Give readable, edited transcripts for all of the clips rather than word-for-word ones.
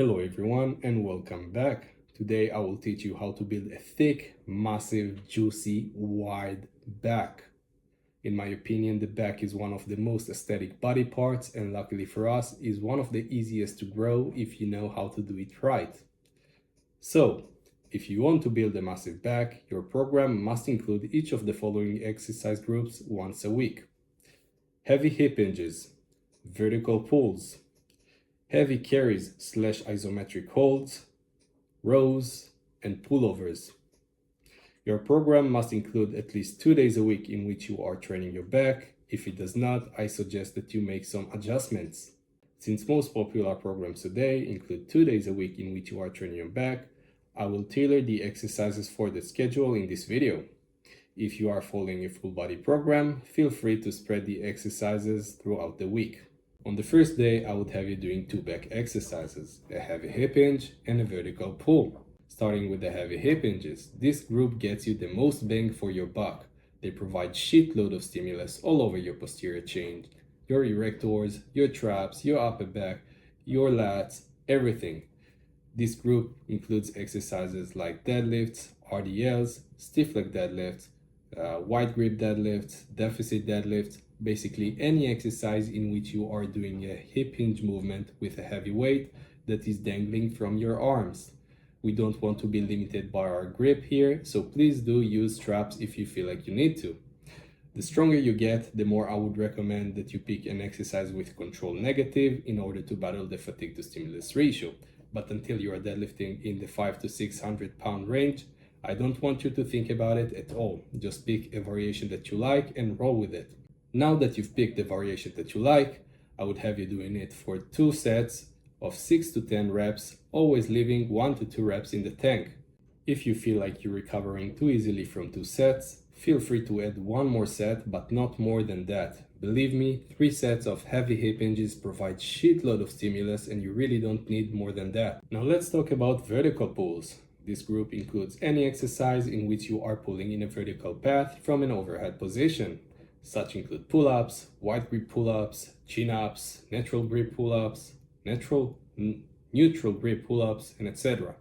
Hello everyone and welcome back. Today I will teach you how to build a thick, massive, juicy, wide back. In my opinion, the back is one of the most aesthetic body parts and luckily for us is one of the easiest to grow if you know how to do it right. So, if you want to build a massive back, your program must include each of the following exercise groups once a week. Heavy hip hinges, vertical pulls, heavy carries / isometric holds, rows, and pullovers. Your program must include at least 2 days a week in which you are training your back. If it does not, I suggest that you make some adjustments. Since most popular programs today include 2 days a week in which you are training your back, I will tailor the exercises for the schedule in this video. If you are following a full body program, feel free to spread the exercises throughout the week. On the first day, I would have you doing 2 back exercises, a heavy hip hinge and a vertical pull. Starting with the heavy hip hinges, this group gets you the most bang for your buck. They provide shitload of stimulus all over your posterior chain, your erectors, your traps, your upper back, your lats, everything. This group includes exercises like deadlifts, RDLs, stiff leg deadlifts, wide grip deadlifts, deficit deadlifts, basically any exercise in which you are doing a hip hinge movement with a heavy weight that is dangling from your arms. We don't want to be limited by our grip here, so please do use straps if you feel like you need to. The stronger you get, the more I would recommend that you pick an exercise with control negative in order to battle the fatigue to stimulus ratio. But until you are deadlifting in the 500 to 600 pound range, I don't want you to think about it at all. Just pick a variation that you like and roll with it. Now that you've picked the variation that you like, I would have you doing it for 2 sets of 6 to 10 reps, always leaving 1 to 2 reps in the tank. If you feel like you're recovering too easily from 2 sets, feel free to add 1 more set, but not more than that. Believe me, 3 sets of heavy hip hinges provide shitload of stimulus and you really don't need more than that. Now let's talk about vertical pulls. This group includes any exercise in which you are pulling in a vertical path from an overhead position. Such include pull-ups, wide grip pull-ups, chin-ups, natural grip pull-ups, neutral grip pull-ups, and etc.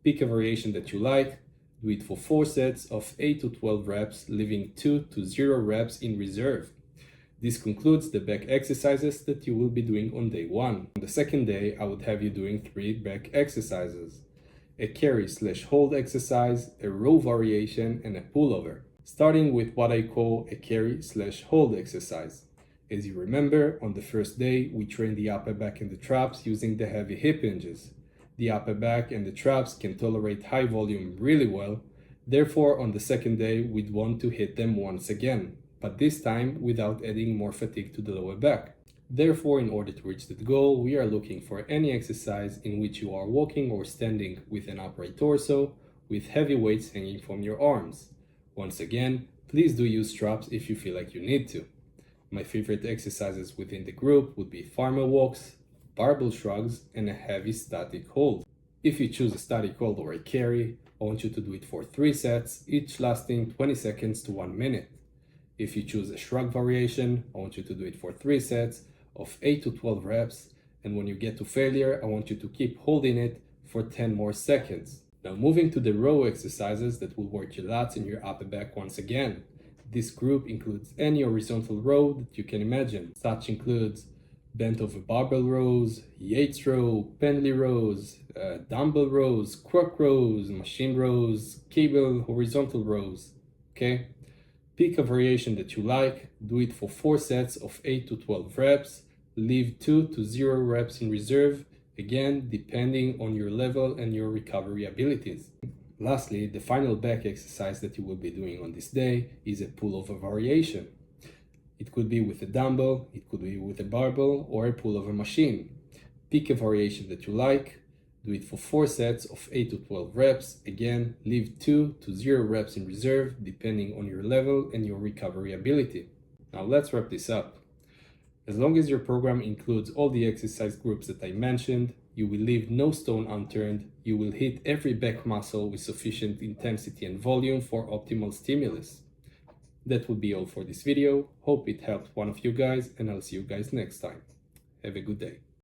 Pick a variation that you like. Do it for 4 sets of 8 to 12 reps, leaving 2 to 0 reps in reserve. This concludes the back exercises that you will be doing on day 1. On the second day, I would have you doing 3 back exercises. A carry / hold exercise, a row variation, and a pullover. Starting with what I call a carry / hold exercise. As you remember, on the first day, we trained the upper back and the traps using the heavy hip hinges. The upper back and the traps can tolerate high volume really well. Therefore, on the second day, we'd want to hit them once again, but this time without adding more fatigue to the lower back. Therefore, in order to reach that goal, we are looking for any exercise in which you are walking or standing with an upright torso, with heavy weights hanging from your arms. Once again, please do use straps if you feel like you need to. My favorite exercises within the group would be farmer walks, barbell shrugs, and a heavy static hold. If you choose a static hold or a carry, I want you to do it for 3 sets, each lasting 20 seconds to 1 minute. If you choose a shrug variation, I want you to do it for 3 sets of 8 to 12 reps, and when you get to failure, I want you to keep holding it for 10 more seconds. Now moving to the row exercises that will work your lats and your upper back once again. This group includes any horizontal row that you can imagine. Such includes bent over barbell rows, Yates row, Pendley rows, dumbbell rows, crook rows, machine rows, cable horizontal rows. Okay? Pick a variation that you like, do it for 4 sets of 8 to 12 reps, leave 2 to 0 reps in reserve, again depending on your level and your recovery abilities. Lastly, the final back exercise that you will be doing on this day is a pullover variation. It could be with a dumbbell, it could be with a barbell, or a pullover machine. Pick a variation that you like, do it for 4 sets of 8 to 12 reps, again leave 2 to 0 reps in reserve depending on your level and your recovery ability. Now let's wrap this up. As long as your program includes all the exercise groups that I mentioned, you will leave no stone unturned, you will hit every back muscle with sufficient intensity and volume for optimal stimulus. That would be all for this video. Hope it helped one of you guys, and I'll see you guys next time. Have a good day.